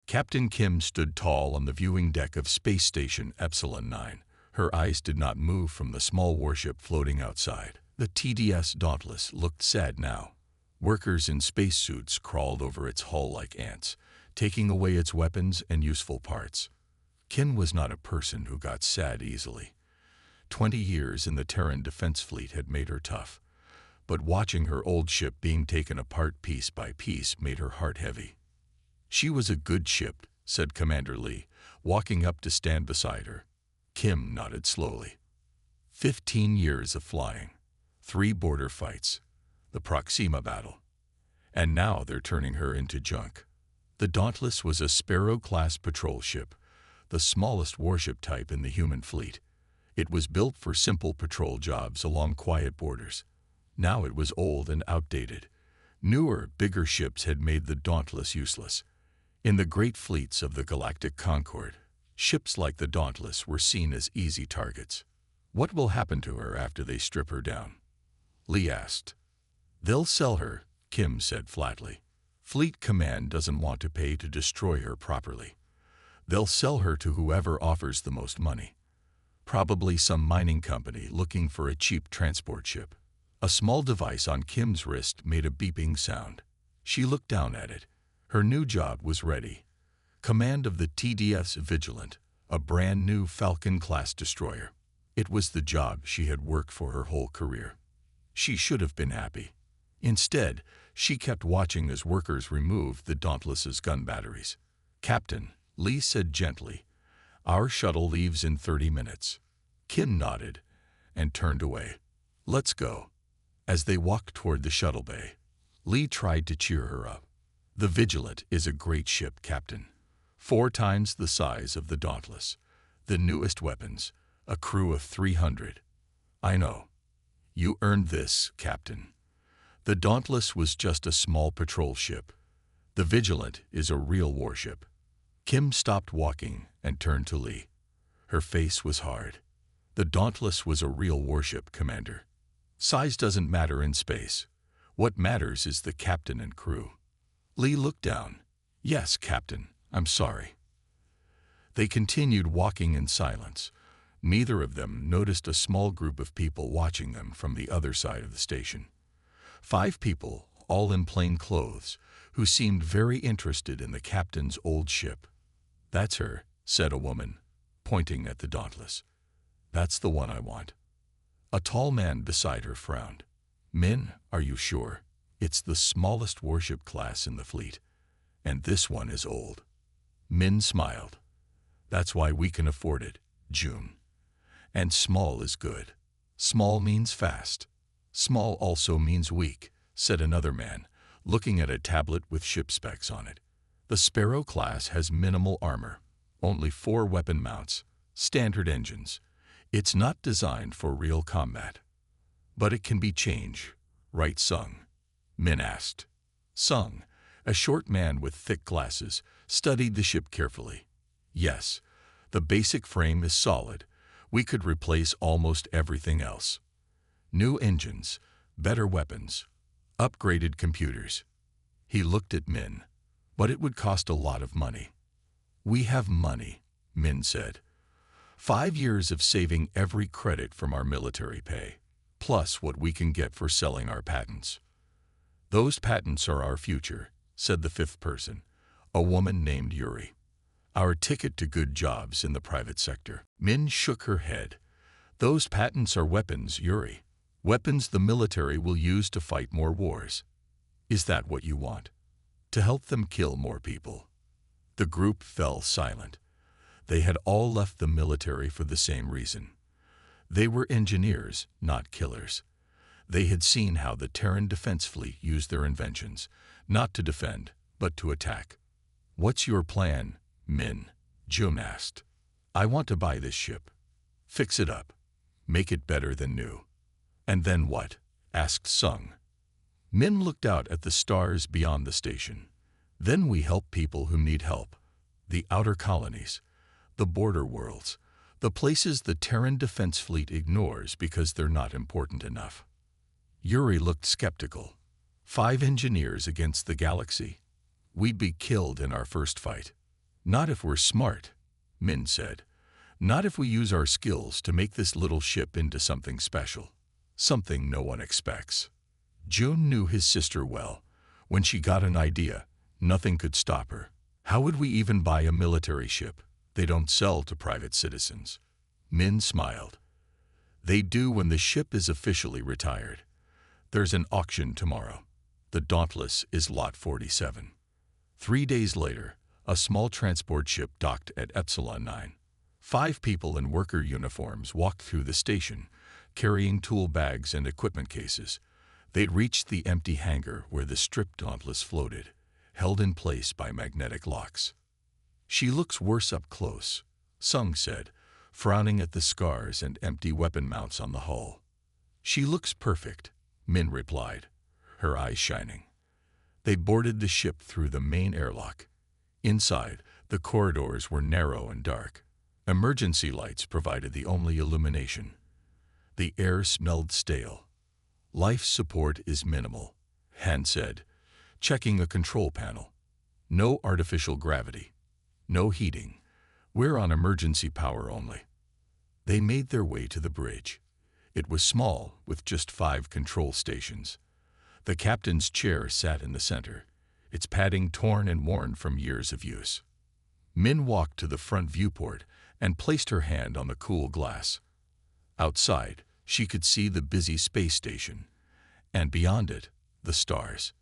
Captain Kim stood tall on the viewing deck of Space Station Epsilon 9. Her eyes did not move from the small warship floating outside. The TDS Dauntless looked sad now. Workers in spacesuits crawled over its hull like ants, taking away its weapons and useful parts. Kim was not a person who got sad easily. 20 years in the Terran Defense Fleet had made her tough, but watching her old ship being taken apart piece by piece made her heart heavy. "She was a good ship," said Commander Lee, walking up to stand beside her. Kim nodded slowly. 15 years of flying, 3 border fights, the Proxima battle, and now they're turning her into junk. The Dauntless was a Sparrow-class patrol ship, the smallest warship type in the human fleet. It was built for simple patrol jobs along quiet borders. Now it was old and outdated. Newer, bigger ships had made the Dauntless useless. In the great fleets of the Galactic Concord, ships like the Dauntless were seen as easy targets. "What will happen to her after they strip her down?" Lee asked. "They'll sell her," Kim said flatly. "Fleet Command doesn't want to pay to destroy her properly. They'll sell her to whoever offers the most money. Probably some mining company looking for a cheap transport ship." A small device on Kim's wrist made a beeping sound. She looked down at it. Her new job was ready. Command of the TDS Vigilant, a brand new Falcon-class destroyer. It was the job she had worked for her whole career. She should have been happy. Instead, she kept watching as workers removed the Dauntless's gun batteries. "Captain," Lee said gently, "our shuttle leaves in 30 minutes. Kim nodded and turned away. "Let's go." As they walked toward the shuttle bay, Lee tried to cheer her up. "The Vigilant is a great ship, Captain. 4 times the size of the Dauntless. The newest weapons, a crew of 300. "I know. You earned this, Captain. The Dauntless was just a small patrol ship. The Vigilant is a real warship." Kim stopped walking and turned to Lee. Her face was hard. "The Dauntless was a real warship, Commander. Size doesn't matter in space. What matters is the captain and crew." Lee looked down. "Yes, Captain, I'm sorry." They continued walking in silence. Neither of them noticed a small group of people watching them from the other side of the station. 5 people, all in plain clothes, who seemed very interested in the captain's old ship. "That's her," said a woman, pointing at the Dauntless. "That's the one I want." A tall man beside her frowned. "Min, are you sure? It's the smallest warship class in the fleet, and this one is old." Min smiled. "That's why we can afford it, June. And small is good. Small means fast. Small also means weak," said another man, looking at a tablet with ship specs on it. "The Sparrow class has minimal armor, only 4 weapon mounts, standard engines. It's not designed for real combat. But it can be changed, right, Sung?" Min asked. Sung, a short man with thick glasses, studied the ship carefully. "Yes, the basic frame is solid. We could replace almost everything else. New engines, better weapons, upgraded computers." He looked at Min. "But it would cost a lot of money." "We have money," Min said. 5 years of saving every credit from our military pay, plus what we can get for selling our patents." "Those patents are our future," said the 5th person, a woman named Yuri. "Our ticket to good jobs in the private sector." Min shook her head. "Those patents are weapons, Yuri. Weapons the military will use to fight more wars. Is that what you want? To help them kill more people?" The group fell silent. They had all left the military for the same reason. They were engineers, not killers. They had seen how the Terran Defense Fleet used their inventions, not to defend, but to attack. "What's your plan, Min?" Jun asked. "I want to buy this ship. Fix it up. Make it better than new." "And then what?" asked Sung. Min looked out at the stars beyond the station. "Then we help people who need help. The outer colonies, the border worlds, the places the Terran Defense Fleet ignores because they're not important enough." Yuri looked skeptical. 5 engineers against the galaxy? We'd be killed in our first fight. Not if we're smart, Min said. Not if we use our skills to make this little ship into something special. Something no one expects. June knew his sister well. When she got an idea, nothing could stop her. How would we even buy a military ship? They don't sell to private citizens. Min smiled. They do when the ship is officially retired. There's an auction tomorrow. The Dauntless is Lot 47. 3 days later, a small transport ship docked at Epsilon 9. 5 people in worker uniforms walked through the station, carrying tool bags and equipment cases. They'd reached the empty hangar where the stripped Dauntless floated, held in place by magnetic locks. She looks worse up close, Sung said, frowning at the scars and empty weapon mounts on the hull. She looks perfect, Min replied, her eyes shining. They boarded the ship through the main airlock. Inside, the corridors were narrow and dark. Emergency lights provided the only illumination. The air smelled stale. Life support is minimal, Han said, checking a control panel. No artificial gravity. No heating. We're on emergency power only. They made their way to the bridge. It was small, with just 5 control stations. The captain's chair sat in the center, its padding torn and worn from years of use. Min walked to the front viewport and placed her hand on the cool glass. Outside, she could see the busy space station, and beyond it, the stars.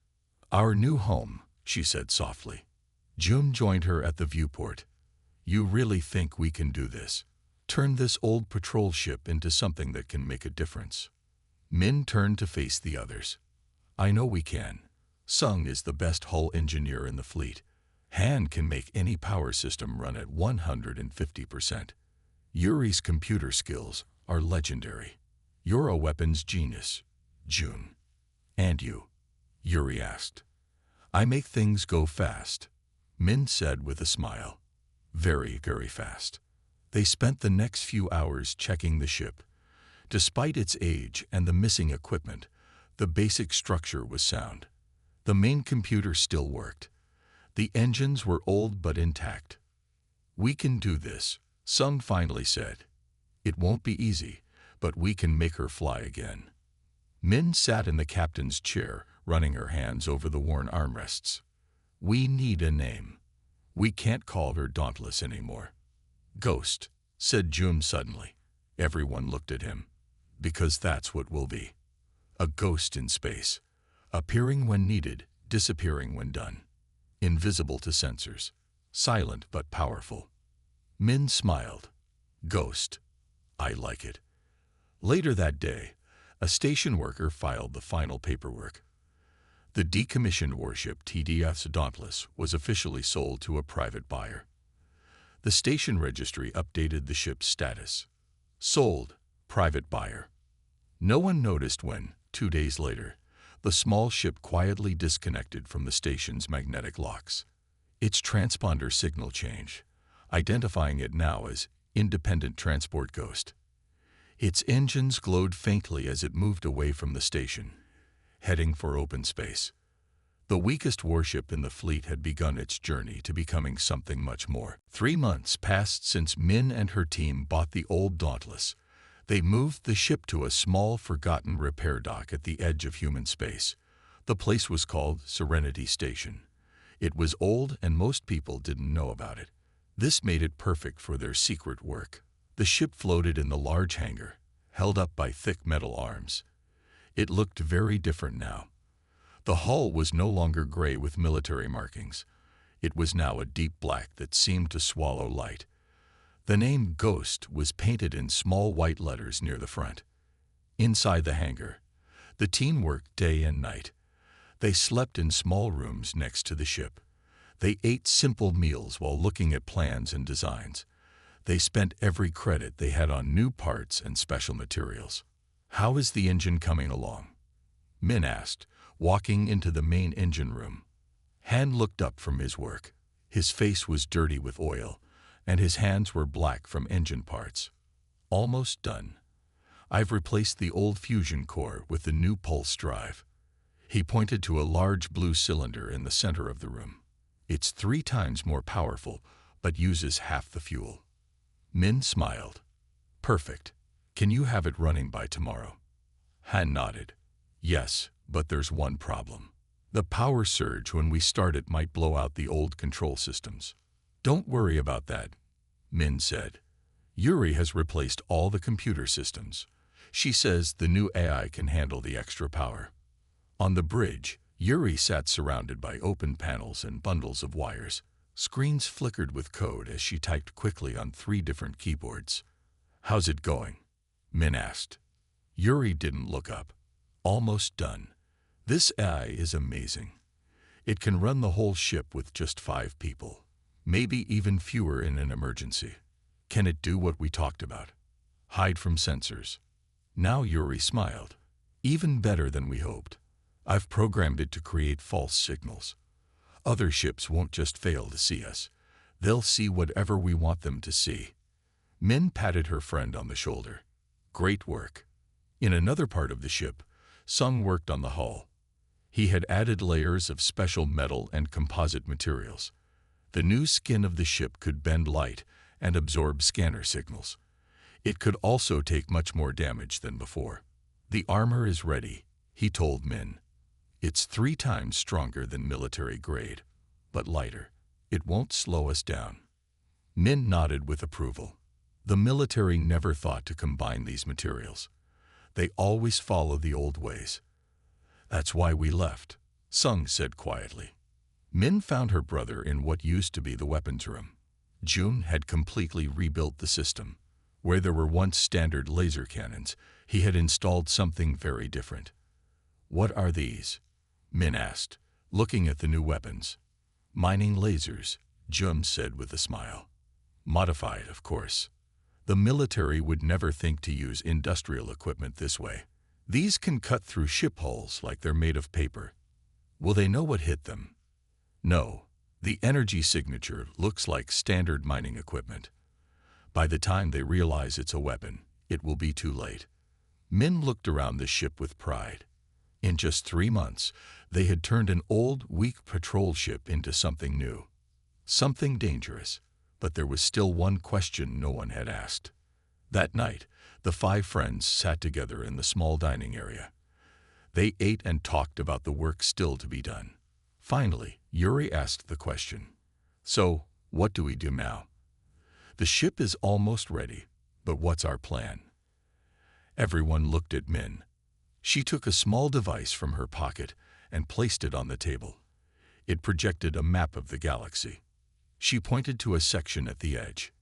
Our new home, she said softly. June joined her at the viewport. You really think we can do this? Turn this old patrol ship into something that can make a difference? Min turned to face the others. I know we can. Sung is the best hull engineer in the fleet. Han can make any power system run at 150%. Yuri's computer skills are legendary. You're a weapons genius, June. And you? Yuri asked. I make things go fast, Min said with a smile. Very, very fast. They spent the next few hours checking the ship. Despite its age and the missing equipment, the basic structure was sound. The main computer still worked. The engines were old but intact. We can do this, Sung finally said. It won't be easy, but we can make her fly again. Min sat in the captain's chair, running her hands over the worn armrests. We need a name. We can't call her Dauntless anymore. Ghost, said June suddenly. Everyone looked at him. Because that's what we'll be. A ghost in space. Appearing when needed, disappearing when done. Invisible to sensors. Silent but powerful. Min smiled. Ghost. I like it. Later that day, a station worker filed the final paperwork. The decommissioned warship TDF's Dauntless was officially sold to a private buyer. The station registry updated the ship's status. Sold, private buyer. No one noticed when, 2 days later, the small ship quietly disconnected from the station's magnetic locks. Its transponder signal changed, identifying it now as Independent Transport Ghost. Its engines glowed faintly as it moved away from the station, heading for open space. The weakest warship in the fleet had begun its journey to becoming something much more. 3 months passed since Min and her team bought the old Dauntless. They moved the ship to a small, forgotten repair dock at the edge of human space. The place was called Serenity Station. It was old and most people didn't know about it. This made it perfect for their secret work. The ship floated in the large hangar, held up by thick metal arms. It looked very different now. The hull was no longer gray with military markings. It was now a deep black that seemed to swallow light. The name Ghost was painted in small white letters near the front. Inside the hangar, the team worked day and night. They slept in small rooms next to the ship. They ate simple meals while looking at plans and designs. They spent every credit they had on new parts and special materials. How is the engine coming along? Min asked, walking into the main engine room. Han looked up from his work. His face was dirty with oil, and his hands were black from engine parts. Almost done. I've replaced the old fusion core with the new pulse drive. He pointed to a large blue cylinder in the center of the room. It's 3 times more powerful, but uses half the fuel. Min smiled. Perfect. Can you have it running by tomorrow? Han nodded. Yes, but there's one problem. The power surge when we start it might blow out the old control systems. Don't worry about that, Min said. Yuri has replaced all the computer systems. She says the new AI can handle the extra power. On the bridge, Yuri sat surrounded by open panels and bundles of wires. Screens flickered with code as she typed quickly on 3 different keyboards. How's it going? Min asked. Yuri didn't look up. Almost done. This AI is amazing. It can run the whole ship with just 5 people, maybe even fewer in an emergency. Can it do what we talked about? Hide from sensors. Now Yuri smiled. Even better than we hoped. I've programmed it to create false signals. Other ships won't just fail to see us. They'll see whatever we want them to see. Min patted her friend on the shoulder. Great work. In another part of the ship, Sung worked on the hull. He had added layers of special metal and composite materials. The new skin of the ship could bend light and absorb scanner signals. It could also take much more damage than before. The armor is ready, he told Min. It's 3 times stronger than military grade, but lighter. It won't slow us down. Min nodded with approval. The military never thought to combine these materials. They always follow the old ways. That's why we left, Sung said quietly. Min found her brother in what used to be the weapons room. Jun had completely rebuilt the system. Where there were once standard laser cannons, he had installed something very different. What are these? Min asked, looking at the new weapons. Mining lasers, Jun said with a smile. Modified, of course. The military would never think to use industrial equipment this way. These can cut through ship hulls like they're made of paper. Will they know what hit them? No. The energy signature looks like standard mining equipment. By the time they realize it's a weapon, it will be too late. Min looked around the ship with pride. In just 3 months, they had turned an old, weak patrol ship into something new. Something dangerous, but there was still one question no one had asked. That night, the 5 friends sat together in the small dining area. They ate and talked about the work still to be done. Finally, Yuri asked the question. So, what do we do now? The ship is almost ready, but what's our plan? Everyone looked at Min. She took a small device from her pocket and placed it on the table. It projected a map of the galaxy. She pointed to a section at the edge.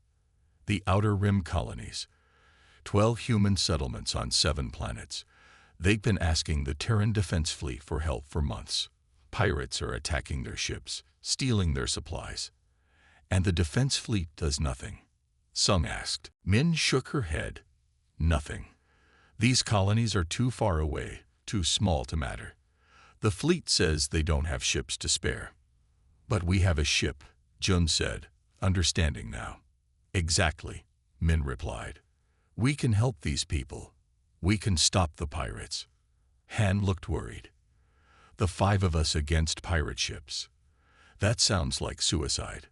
The Outer Rim colonies. 12 human settlements on 7 planets. They've been asking the Terran Defense Fleet for help for months. Pirates are attacking their ships, stealing their supplies. And the Defense Fleet does nothing. Sung asked. Min shook her head. Nothing. These colonies are too far away, too small to matter. The fleet says they don't have ships to spare. But we have a ship, Jun said, understanding now. Exactly, Min replied. We can help these people. We can stop the pirates. Han looked worried. The 5 of us against pirate ships. That sounds like suicide.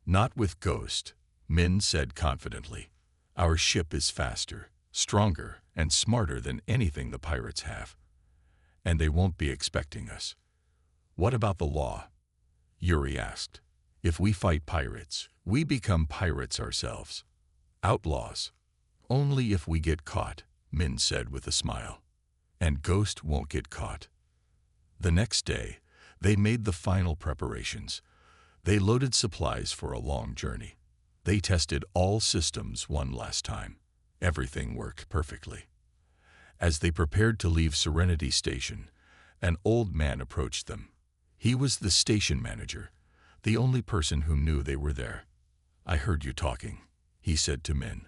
Not with Ghost, Min said confidently. Our ship is faster, stronger, and smarter than anything the pirates have. And they won't be expecting us. What about the law? Yuri asked. If we fight pirates, we become pirates ourselves. Outlaws. Only if we get caught, Min said with a smile. And Ghost won't get caught. The next day, they made the final preparations. They loaded supplies for a long journey. They tested all systems one last time. Everything worked perfectly. As they prepared to leave Serenity Station, an old man approached them. He was the station manager, the only person who knew they were there. I heard you talking, he said to Min,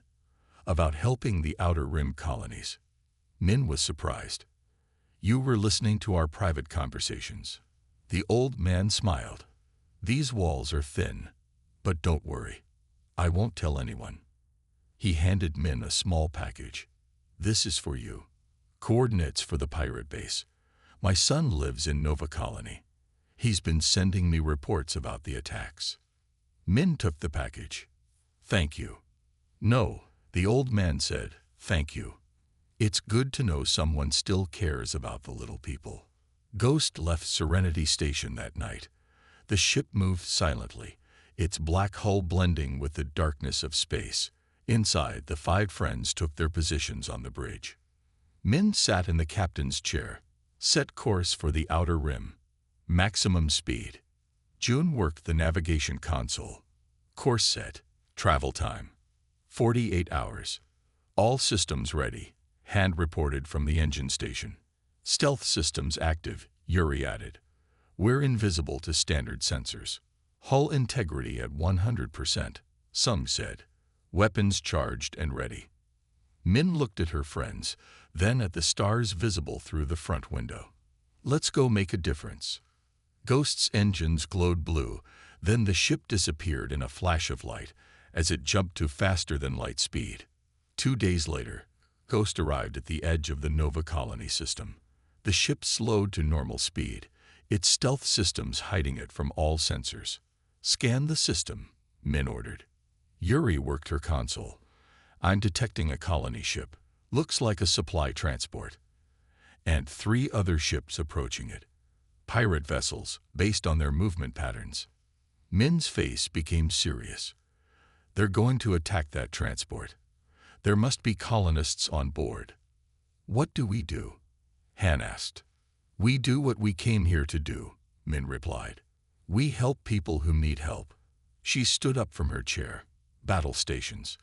about helping the Outer Rim colonies. Min was surprised. You were listening to our private conversations. The old man smiled. These walls are thin, but don't worry. I won't tell anyone. He handed Min a small package. This is for you. Coordinates for the pirate base. My son lives in Nova Colony. He's been sending me reports about the attacks. Min took the package. Thank you. No, the old man said, thank you. It's good to know someone still cares about the little people. Ghost left Serenity Station that night. The ship moved silently, its black hull blending with the darkness of space. Inside, the five friends took their positions on the bridge. Min sat in the captain's chair. Set course for the outer rim. Maximum speed. June worked the navigation console. Course set. Travel time. 48 hours. All systems ready. Hand reported from the engine station. Stealth systems active, Yuri added. We're invisible to standard sensors. Hull integrity at 100%, Sung said. Weapons charged and ready. Min looked at her friends, then at the stars visible through the front window. Let's go make a difference. Ghost's engines glowed blue, then the ship disappeared in a flash of light as it jumped to faster-than-light speed. 2 days later, Ghost arrived at the edge of the Nova colony system. The ship slowed to normal speed, its stealth systems hiding it from all sensors. Scan the system, Min ordered. Yuri worked her console. I'm detecting a colony ship. Looks like a supply transport. And 3 other ships approaching it. Pirate vessels, based on their movement patterns. Min's face became serious. They're going to attack that transport. There must be colonists on board. What do we do? Han asked. We do what we came here to do, Min replied. We help people who need help. She stood up from her chair. Battle stations.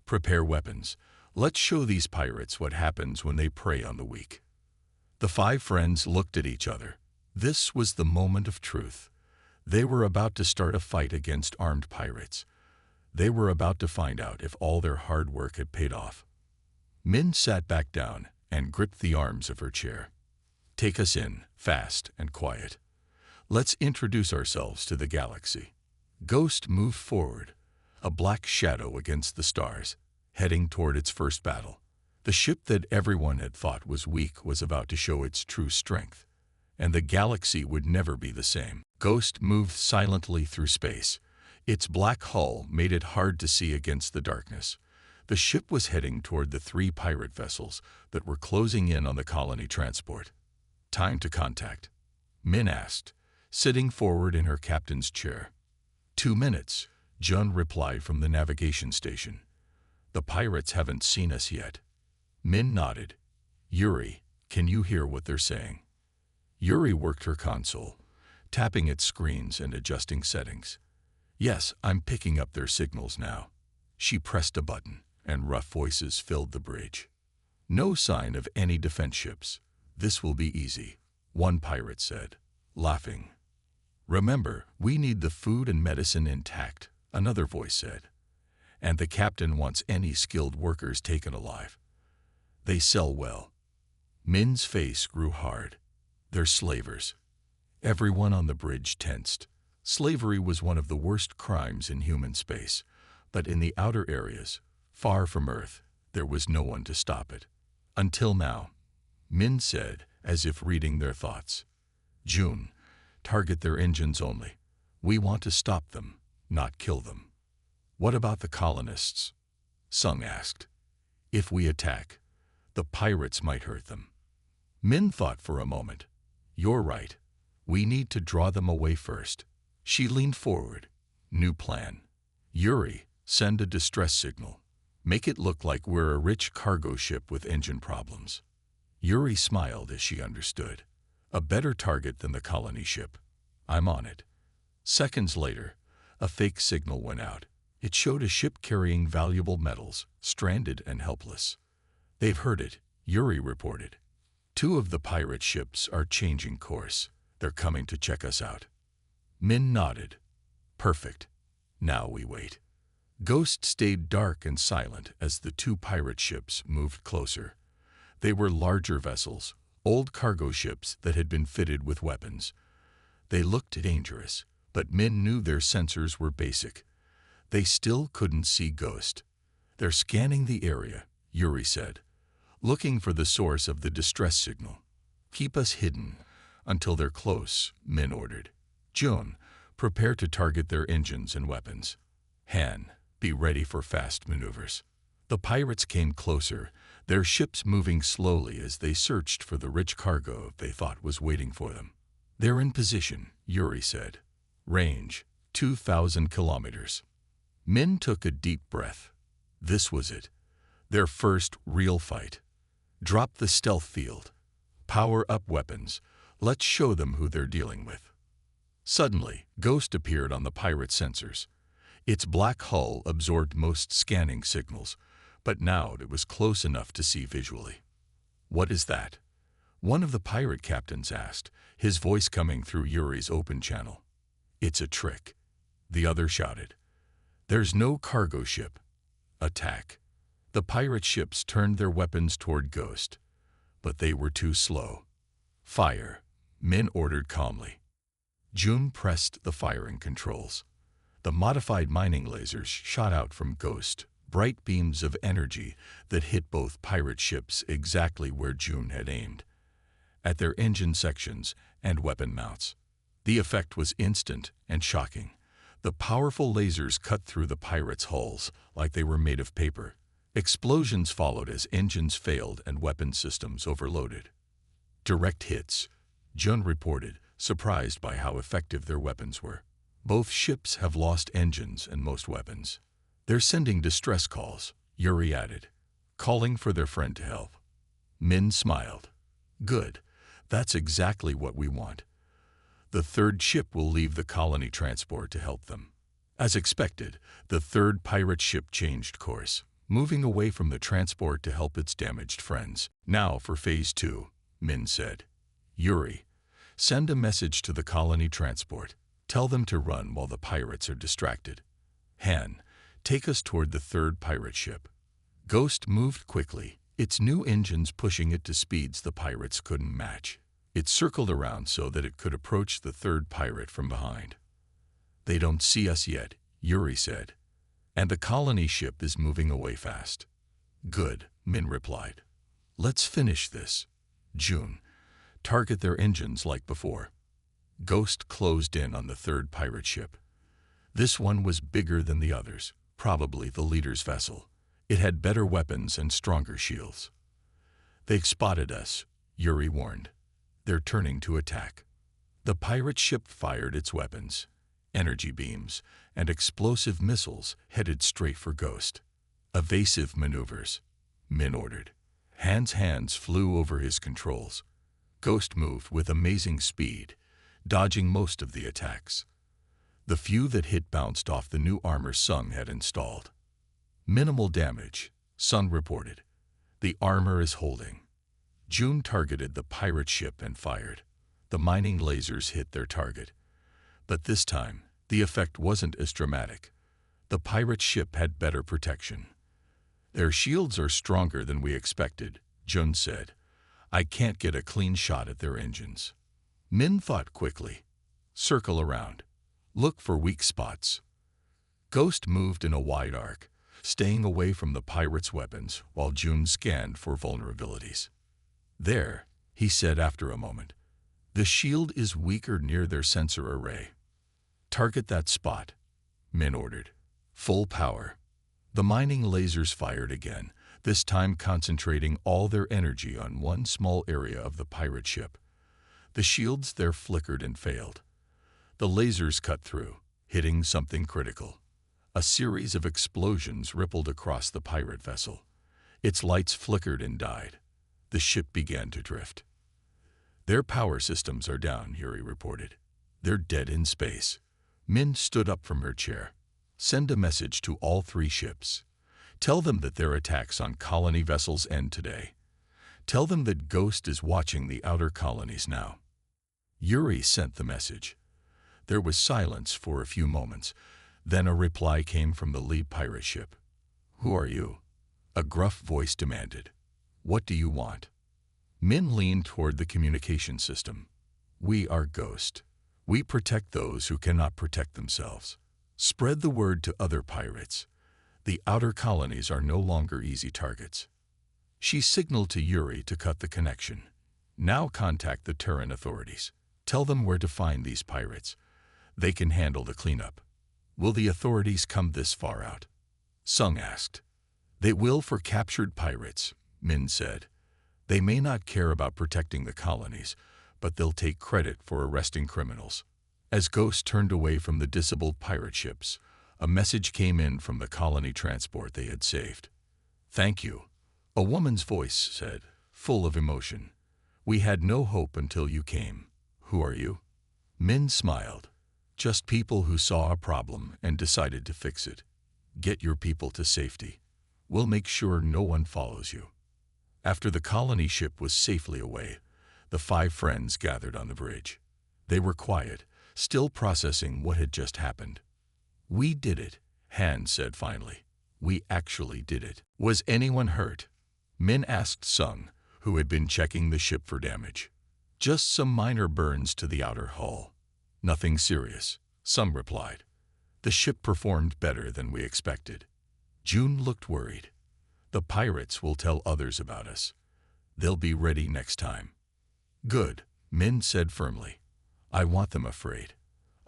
Prepare weapons. Let's show these pirates what happens when they prey on the weak. The 5 friends looked at each other. This was the moment of truth. They were about to start a fight against armed pirates. They were about to find out if all their hard work had paid off. Min sat back down and gripped the arms of her chair. Take us in, fast and quiet. Let's introduce ourselves to the galaxy. Ghost moved forward, a black shadow against the stars, heading toward its first battle. The ship that everyone had thought was weak was about to show its true strength, and the galaxy would never be the same. Ghost moved silently through space. Its black hull made it hard to see against the darkness. The ship was heading toward the 3 pirate vessels that were closing in on the colony transport. Time to contact, Min asked, sitting forward in her captain's chair. 2 minutes, Jun replied from the navigation station. The pirates haven't seen us yet. Min nodded. Yuri, can you hear what they're saying? Yuri worked her console, tapping its screens and adjusting settings. Yes, I'm picking up their signals now. She pressed a button, and rough voices filled the bridge. No sign of any defense ships. This will be easy, one pirate said, laughing. Remember, we need the food and medicine intact, another voice said. And the captain wants any skilled workers taken alive. They sell well. Min's face grew hard. They're slavers. Everyone on the bridge tensed. Slavery was one of the worst crimes in human space, but in the outer areas, far from Earth, there was no one to stop it. Until now, Min said, as if reading their thoughts. June, target their engines only. We want to stop them, not kill them. What about the colonists? Sung asked. If we attack, the pirates might hurt them. Min thought for a moment. You're right. We need to draw them away first. She leaned forward. New plan. Yuri, send a distress signal. Make it look like we're a rich cargo ship with engine problems. Yuri smiled as she understood. A better target than the colony ship. I'm on it. Seconds later, a fake signal went out. It showed a ship carrying valuable metals, stranded and helpless. They've heard it, Yuri reported. 2 of the pirate ships are changing course. They're coming to check us out. Min nodded. Perfect. Now we wait. Ghost stayed dark and silent as the 2 pirate ships moved closer. They were larger vessels, old cargo ships that had been fitted with weapons. They looked dangerous, but Min knew their sensors were basic. They still couldn't see Ghost. They're scanning the area, Yuri said, looking for the source of the distress signal. Keep us hidden until they're close, Min ordered. June, prepare to target their engines and weapons. Han, be ready for fast maneuvers. The pirates came closer, their ships moving slowly as they searched for the rich cargo they thought was waiting for them. They're in position, Yuri said. Range, 2,000 kilometers. Min took a deep breath. This was it. Their first real fight. Drop the stealth field. Power up weapons. Let's show them who they're dealing with. Suddenly, Ghost appeared on the pirate sensors. Its black hull absorbed most scanning signals, but now it was close enough to see visually. What is that? One of the pirate captains asked, his voice coming through Yuri's open channel. It's a trick. The other shouted. There's no cargo ship. Attack. The pirate ships turned their weapons toward Ghost, but they were too slow. Fire, Min ordered calmly. June pressed the firing controls. The modified mining lasers shot out from Ghost, bright beams of energy that hit both pirate ships exactly where June had aimed, at their engine sections and weapon mounts. The effect was instant and shocking. The powerful lasers cut through the pirates' hulls like they were made of paper. Explosions followed as engines failed and weapon systems overloaded. Direct hits, Jun reported, surprised by how effective their weapons were. Both ships have lost engines and most weapons. They're sending distress calls, Yuri added, calling for their friend to help. Min smiled. Good. That's exactly what we want. The third ship will leave the colony transport to help them. As expected, the third pirate ship changed course, moving away from the transport to help its damaged friends. Now for Phase 2, Min said. Yuri, send a message to the colony transport. Tell them to run while the pirates are distracted. Han, take us toward the third pirate ship. Ghost moved quickly, its new engines pushing it to speeds the pirates couldn't match. It circled around so that it could approach the third pirate from behind. They don't see us yet, Yuri said. And the colony ship is moving away fast. Good, Min replied. Let's finish this. June, target their engines like before. Ghost closed in on the third pirate ship. This one was bigger than the others, probably the leader's vessel. It had better weapons and stronger shields. They've spotted us, Yuri warned. They're turning to attack. The pirate ship fired its weapons, energy beams, and explosive missiles headed straight for Ghost. Evasive maneuvers, Min ordered. Han's hands flew over his controls. Ghost moved with amazing speed, dodging most of the attacks. The few that hit bounced off the new armor Sung had installed. Minimal damage, Sun reported. The armor is holding. June targeted the pirate ship and fired. The mining lasers hit their target. But this time, the effect wasn't as dramatic. The pirate ship had better protection. Their shields are stronger than we expected, Jun said. I can't get a clean shot at their engines. Min thought quickly. Circle around. Look for weak spots. Ghost moved in a wide arc, staying away from the pirates' weapons while Jun scanned for vulnerabilities. There, he said after a moment. The shield is weaker near their sensor array. Target that spot, Min ordered. Full power. The mining lasers fired again, this time concentrating all their energy on one small area of the pirate ship. The shields there flickered and failed. The lasers cut through, hitting something critical. A series of explosions rippled across the pirate vessel. Its lights flickered and died. The ship began to drift. Their power systems are down, Yuri reported. They're dead in space. Min stood up from her chair. Send a message to all three ships. Tell them that their attacks on colony vessels end today. Tell them that Ghost is watching the outer colonies now. Yuri sent the message. There was silence for a few moments. Then a reply came from the lead pirate ship. Who are you? A gruff voice demanded. What do you want? Min leaned toward the communication system. We are Ghost. We protect those who cannot protect themselves. Spread the word to other pirates. The outer colonies are no longer easy targets. She signaled to Yuri to cut the connection. Now contact the Terran authorities. Tell them where to find these pirates. They can handle the cleanup. Will the authorities come this far out? Sung asked. They will for captured pirates, Min said. They may not care about protecting the colonies, but they'll take credit for arresting criminals. As Ghost turned away from the disabled pirate ships, a message came in from the colony transport they had saved. Thank you, a woman's voice said, full of emotion. We had no hope until you came. Who are you? Min smiled. Just people who saw a problem and decided to fix it. Get your people to safety. We'll make sure no one follows you. After the colony ship was safely away, the 5 friends gathered on the bridge. They were quiet, still processing what had just happened. We did it, Han said finally. We actually did it. Was anyone hurt? Min asked Sung, who had been checking the ship for damage. Just some minor burns to the outer hull. Nothing serious, Sung replied. The ship performed better than we expected. June looked worried. The pirates will tell others about us. They'll be ready next time. Good, Min said firmly. I want them afraid.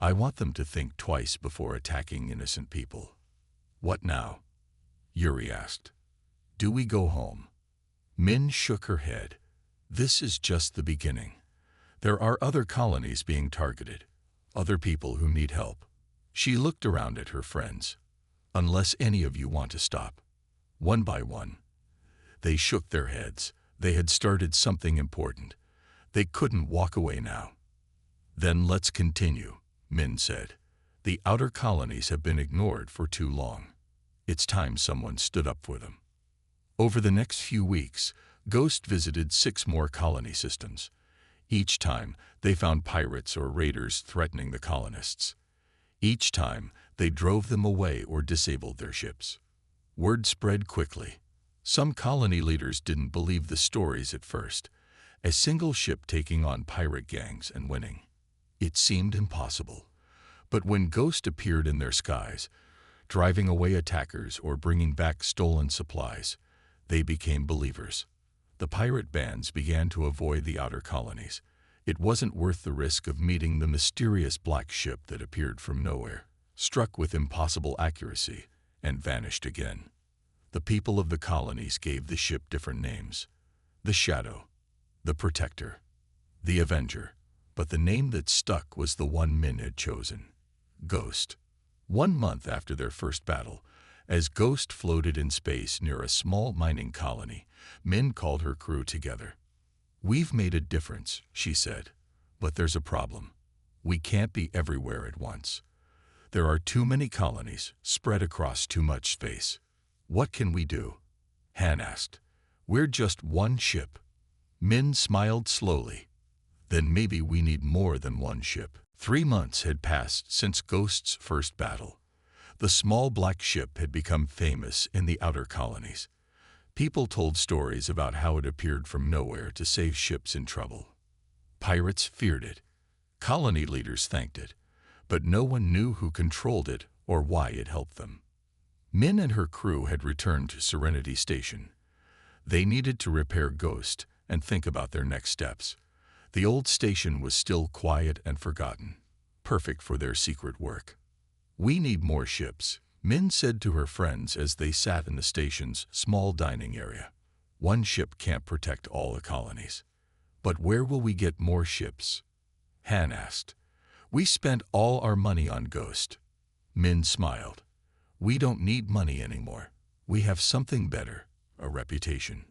I want them to think twice before attacking innocent people. What now? Yuri asked. Do we go home? Min shook her head. This is just the beginning. There are other colonies being targeted, other people who need help. She looked around at her friends. Unless any of you want to stop. One by one. They shook their heads. They had started something important. They couldn't walk away now. Then let's continue, Min said. The outer colonies have been ignored for too long. It's time someone stood up for them. Over the next few weeks, Ghost visited 6 more colony systems. Each time, they found pirates or raiders threatening the colonists. Each time, they drove them away or disabled their ships. Word spread quickly. Some colony leaders didn't believe the stories at first. A single ship taking on pirate gangs and winning. It seemed impossible. But when Ghost appeared in their skies, driving away attackers or bringing back stolen supplies, they became believers. The pirate bands began to avoid the outer colonies. It wasn't worth the risk of meeting the mysterious black ship that appeared from nowhere, struck with impossible accuracy, and vanished again. The people of the colonies gave the ship different names. The Shadow, the Protector, the Avenger, but the name that stuck was the one Min had chosen, Ghost. 1 month after their first battle, as Ghost floated in space near a small mining colony, Min called her crew together. We've made a difference, she said, but there's a problem. We can't be everywhere at once. There are too many colonies spread across too much space. What can we do? Han asked. We're just one ship. Min smiled slowly. Then maybe we need more than one ship. 3 months had passed since Ghost's first battle. The small black ship had become famous in the outer colonies. People told stories about how it appeared from nowhere to save ships in trouble. Pirates feared it. Colony leaders thanked it, but no one knew who controlled it or why it helped them. Min and her crew had returned to Serenity Station. They needed to repair Ghost and think about their next steps. The old station was still quiet and forgotten, perfect for their secret work. We need more ships, Min said to her friends as they sat in the station's small dining area. One ship can't protect all the colonies. But where will we get more ships? Han asked. We spent all our money on Ghost. Min smiled. We don't need money anymore. We have something better, a reputation.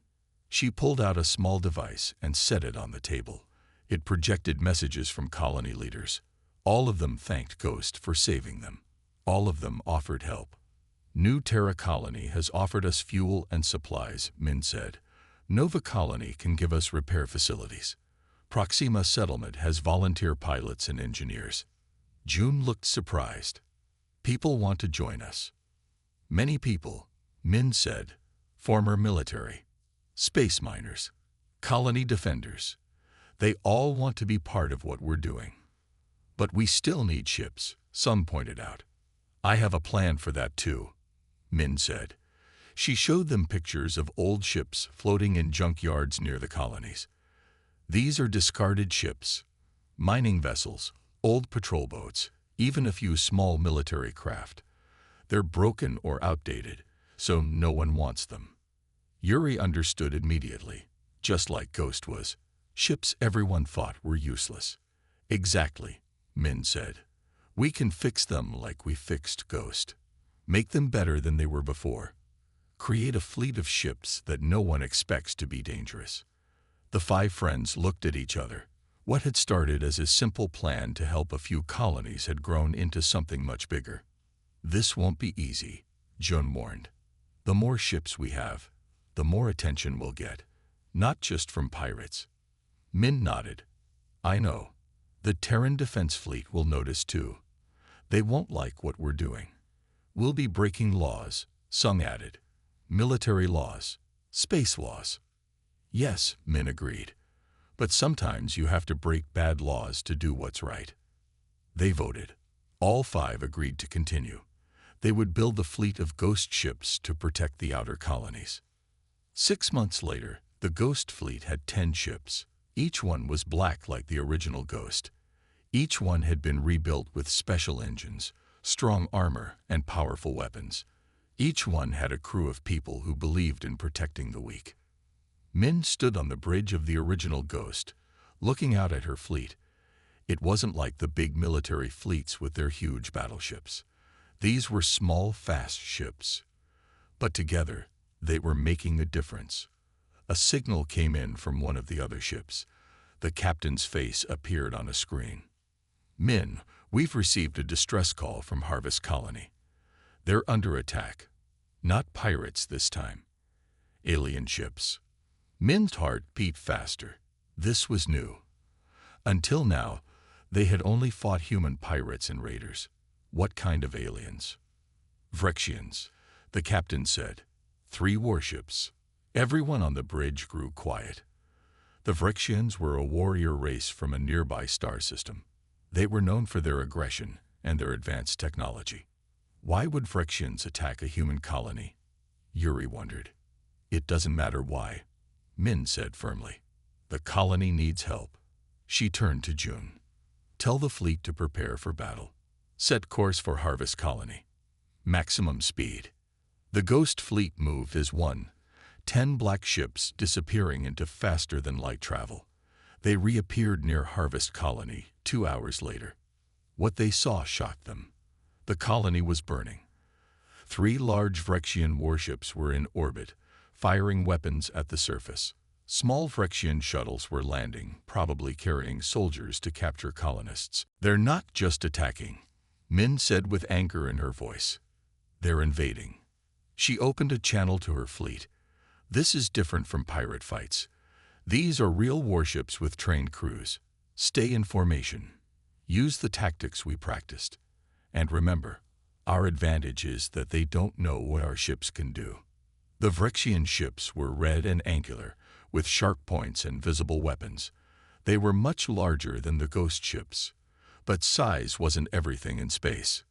She pulled out a small device and set it on the table. It projected messages from colony leaders. All of them thanked Ghost for saving them. All of them offered help. New Terra Colony has offered us fuel and supplies, Min said. Nova Colony can give us repair facilities. Proxima Settlement has volunteer pilots and engineers. June looked surprised. People want to join us. Many people, Min said. Former military, space miners, colony defenders. They all want to be part of what we're doing. But we still need ships, some pointed out. I have a plan for that too, Min said. She showed them pictures of old ships floating in junkyards near the colonies. These are discarded ships, mining vessels, old patrol boats. even a few small military craft. They're broken or outdated, so no one wants them. Yuri understood immediately, just like Ghost was. Ships everyone thought were useless. Exactly, Min said. We can fix them like we fixed Ghost. Make them better than they were before. Create a fleet of ships that no one expects to be dangerous. The five friends looked at each other. What had started as a simple plan to help a few colonies had grown into something much bigger. This won't be easy, Jun warned. The more ships we have, the more attention we'll get, not just from pirates. Min nodded. I know. The Terran Defense Fleet will notice too. They won't like what we're doing. We'll be breaking laws, Sung added. Military laws, space laws. Yes, Min agreed. But sometimes you have to break bad laws to do what's right. They voted. All five agreed to continue. They would build a fleet of ghost ships to protect the outer colonies. 6 months later, the Ghost Fleet had 10 ships. Each one was black like the original Ghost. Each one had been rebuilt with special engines, strong armor, and powerful weapons. Each one had a crew of people who believed in protecting the weak. Min stood on the bridge of the original Ghost, looking out at her fleet. It wasn't like the big military fleets with their huge battleships. These were small, fast ships. But together, they were making a difference. A signal came in from one of the other ships. The captain's face appeared on a screen. Min, we've received a distress call from Harvest Colony. They're under attack. Not pirates this time. Alien ships. Min's heart beat faster. This was new. Until now, they had only fought human pirates and raiders. What kind of aliens? Vrexians, the captain said. 3 warships. Everyone on the bridge grew quiet. The Vrexians were a warrior race from a nearby star system. They were known for their aggression and their advanced technology. Why would Vrexians attack a human colony? Yuri wondered. It doesn't matter why, Min said firmly. The colony needs help. She turned to Jun. Tell the fleet to prepare for battle. Set course for Harvest Colony. Maximum speed. The Ghost Fleet moved as one, 10 black ships disappearing into faster-than-light travel. They reappeared near Harvest Colony 2 hours later. What they saw shocked them. The colony was burning. 3 large Vrexian warships were in orbit, firing weapons at the surface. Small Vrexian shuttles were landing, probably carrying soldiers to capture colonists. They're not just attacking, Min said with anger in her voice. They're invading. She opened a channel to her fleet. This is different from pirate fights. These are real warships with trained crews. Stay in formation. Use the tactics we practiced. And remember, our advantage is that they don't know what our ships can do. The Vrexian ships were red and angular, with sharp points and visible weapons. They were much larger than the Ghost ships. But size wasn't everything in space.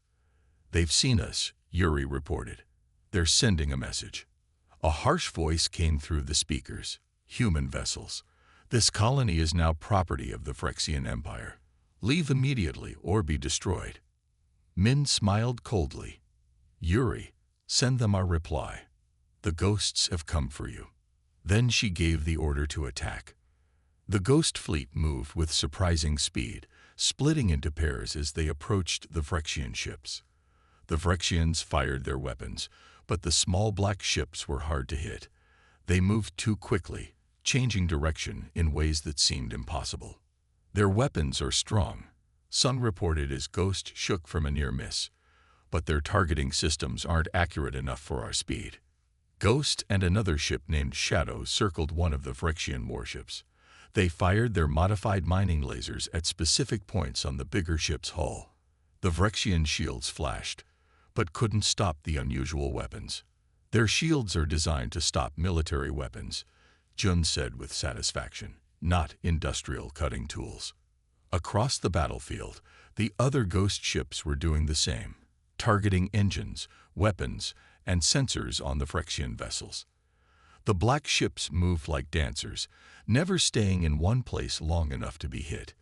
They've seen us, Yuri reported. They're sending a message. A harsh voice came through the speakers. Human vessels. This colony is now property of the Vrexian Empire. Leave immediately or be destroyed. Min smiled coldly. Yuri, send them our reply. The ghosts have come for you. Then she gave the order to attack. The Ghost Fleet moved with surprising speed, splitting into pairs as they approached the Vrexian ships. The Vrexians fired their weapons, but the small black ships were hard to hit. They moved too quickly, changing direction in ways that seemed impossible. Their weapons are strong, Sung reported as Ghost shook from a near miss, but their targeting systems aren't accurate enough for our speed. Ghost and another ship named Shadow circled one of the Vrexian warships. They fired their modified mining lasers at specific points on the bigger ship's hull. The Vrexian shields flashed, but couldn't stop the unusual weapons. Their shields are designed to stop military weapons, Jun said with satisfaction, not industrial cutting tools. Across the battlefield, the other Ghost ships were doing the same, targeting engines, weapons, and sensors on the Vrexian vessels. The black ships moved like dancers, never staying in one place long enough to be hit.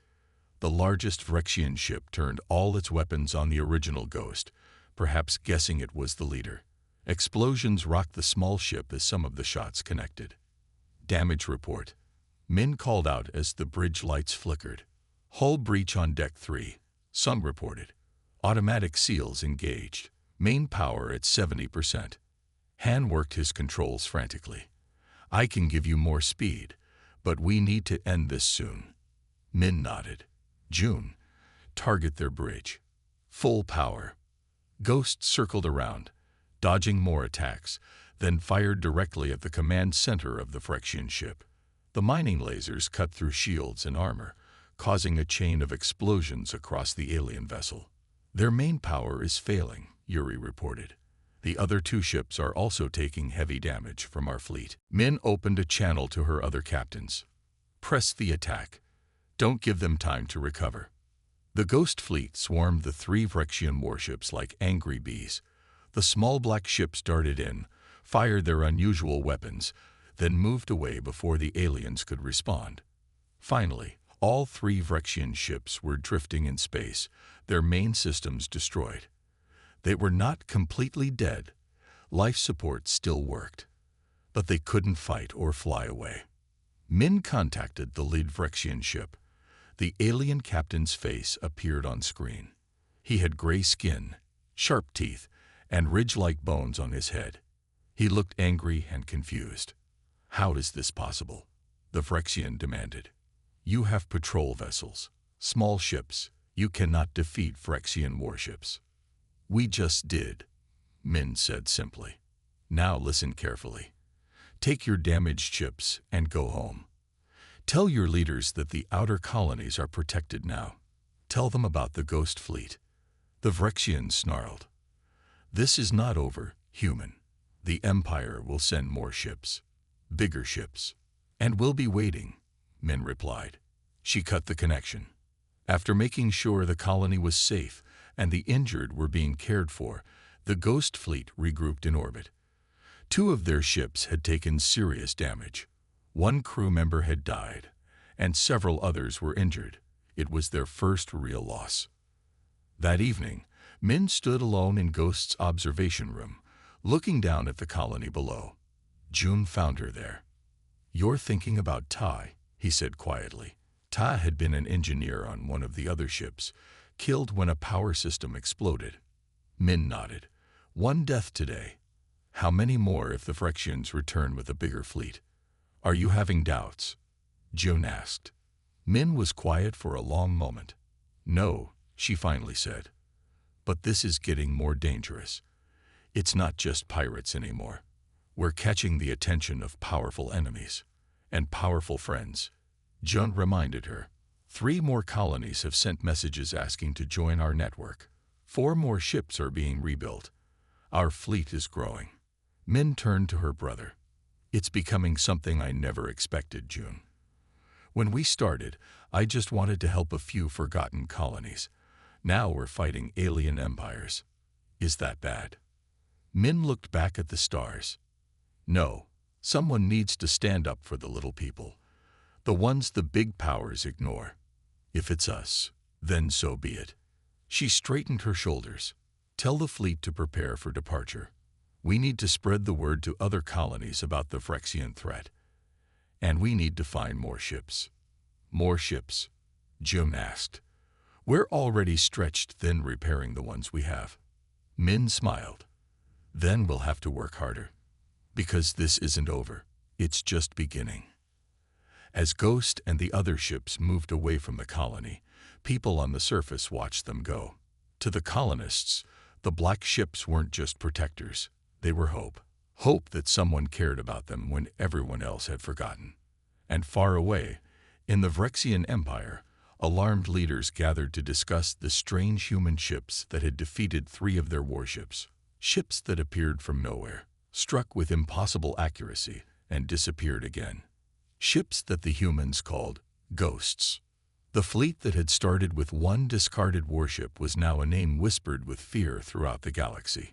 The largest Phyrexian ship turned all its weapons on the original Ghost, perhaps guessing it was the leader. Explosions rocked the small ship as some of the shots connected. Damage report. Min called out as the bridge lights flickered. Hull breach on deck 3. Some reported. Automatic seals engaged. Main power at 70%. Han worked his controls frantically. I can give you more speed, but we need to end this soon. Min nodded. June, target their bridge. Full power. Ghost circled around, dodging more attacks, then fired directly at the command center of the Phyrexian ship. The mining lasers cut through shields and armor, causing a chain of explosions across the alien vessel. Their main power is failing, Yuri reported. The other 2 ships are also taking heavy damage from our fleet. Min opened a channel to her other captains. Press the attack. Don't give them time to recover. The Ghost fleet swarmed the 3 Phyrexian warships like angry bees. The small black ships darted in, fired their unusual weapons, then moved away before the aliens could respond. Finally, all 3 Phyrexian ships were drifting in space, their main systems destroyed. They were not completely dead. Life support still worked. But they couldn't fight or fly away. Min contacted the lead Phyrexian ship. The alien captain's face appeared on screen. He had gray skin, sharp teeth, and ridge-like bones on his head. He looked angry and confused. How is this possible? The Phyrexian demanded. You have patrol vessels, small ships. You cannot defeat Phyrexian warships. We just did, Min said simply. Now listen carefully. Take your damaged ships and go home. Tell your leaders that the outer colonies are protected now. Tell them about the Ghost fleet. The Phyrexian snarled. This is not over, human. The Empire will send more ships, bigger ships, and we'll be waiting, Min replied. She cut the connection. After making sure the colony was safe and the injured were being cared for, the Ghost fleet regrouped in orbit. 2 of their ships had taken serious damage. 1 crew member had died, and several others were injured. It was their first real loss. That evening, Min stood alone in Ghost's observation room, looking down at the colony below. June found her there. You're thinking about Tai, he said quietly. Tai had been an engineer on one of the other ships, killed when a power system exploded. Min nodded. 1 death today. How many more if the Phyrexians return with a bigger fleet? Are you having doubts? June asked. Min was quiet for a long moment. No, she finally said. But this is getting more dangerous. It's not just pirates anymore. We're catching the attention of powerful enemies and powerful friends. June reminded her. 3 more colonies have sent messages asking to join our network. 4 more ships are being rebuilt. Our fleet is growing. Min turned to her brother. It's becoming something I never expected, June. When we started, I just wanted to help a few forgotten colonies. Now we're fighting alien empires. Is that bad? Min looked back at the stars. No, someone needs to stand up for the little people, the ones the big powers ignore. If it's us, then so be it. She straightened her shoulders. Tell the fleet to prepare for departure. We need to spread the word to other colonies about the Phyrexian threat. And we need to find more ships. More ships? June asked. We're already stretched thin repairing the ones we have. Min smiled. Then we'll have to work harder. Because this isn't over. It's just beginning. As Ghost and the other ships moved away from the colony, people on the surface watched them go. To the colonists, the black ships weren't just protectors. They were hope. Hope that someone cared about them when everyone else had forgotten. And far away, in the Phyrexian Empire, alarmed leaders gathered to discuss the strange human ships that had defeated 3 of their warships. Ships that appeared from nowhere, struck with impossible accuracy, and disappeared again. Ships that the humans called ghosts. The fleet that had started with 1 discarded warship was now a name whispered with fear throughout the galaxy.